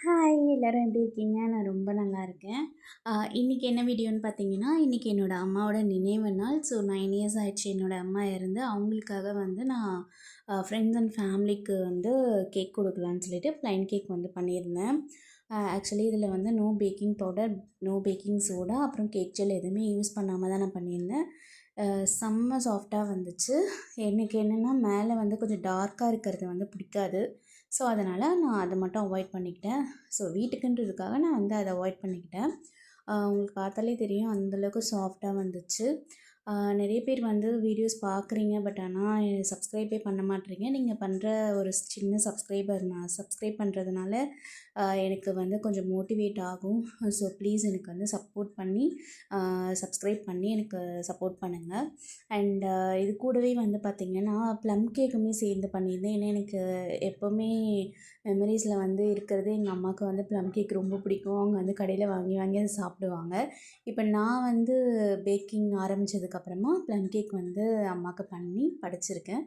Hi எல்லோரும் எப்படி இருக்கீங்க? நான் ரொம்ப நல்லா இருக்கேன். இன்றைக்கி என்ன வீடியோன்னு பார்த்தீங்கன்னா, இன்றைக்கி என்னோடய அம்மாவோட நினைவு நாள். ஸோ 9 இயர்ஸ் ஆயிடுச்சு என்னோடய அம்மா இறந்து. அவங்களுக்காக வந்து நான் ஃப்ரெண்ட்ஸ் அண்ட் ஃபேமிலிக்கு வந்து கேக் கொடுக்கலான்னு சொல்லிட்டு ப்ளைன் கேக் வந்து பண்ணியிருந்தேன். ஆக்சுவலி இதில் வந்து no baking powder, no baking soda, அப்புறம் கேக் ஜெல் எதுவுமே யூஸ் பண்ணாமல் தான் நான் பண்ணியிருந்தேன். செம்ம சாஃப்டாக வந்துச்சு. எனக்கு என்னென்னா மேலே வந்து கொஞ்சம் டார்க்காக இருக்கிறது வந்து பிடிக்காது. ஸோ அதனால் நான் அதை மட்டும் அவாய்ட் பண்ணிக்கிட்டேன். ஸோ வீட்டுக்குன்றதுக்காக நான் வந்து அதை அவாய்ட் பண்ணிக்கிட்டேன். உங்களுக்கு பார்த்தாலே தெரியும் அந்தளவுக்கு சாஃப்டாக வந்துச்சு. நிறைய பேர் வந்து வீடியோஸ் பார்க்குறீங்க, பட் ஆனால் சப்ஸ்கிரைபே பண்ண மாட்டேறீங்க. நீங்கள் பண்ணுற ஒரு சின்ன சப்ஸ்கிரைபர் நான் சப்ஸ்கிரைப் பண்ணுறதுனால எனக்கு வந்து கொஞ்சம் மோட்டிவேட் ஆகும். ஸோ ப்ளீஸ் எனக்கு வந்து சப்போர்ட் பண்ணி சப்ஸ்கிரைப் பண்ணி எனக்கு சப்போர்ட் பண்ணுங்கள். அண்ட் இது கூடவே வந்து பார்த்திங்கன்னா ப்ளம் கேக்குமே சேர்ந்து பண்ணியிருந்தேன். ஏன்னா எனக்கு எப்போவுமே மெமரிஸில் வந்து இருக்கிறது எங்கள் அம்மாவுக்கு வந்து ப்ளம் கேக் ரொம்ப பிடிக்கும். அவங்க வந்து கடையில் வாங்கி வாங்கி அதை சாப்பிடுவாங்க. இப்போ நான் வந்து பேக்கிங் ஆரம்பித்ததுக்கப்புறமா ப்ளம் கேக் வந்து அம்மாவுக்கு பண்ணி படைச்சிருக்கேன்.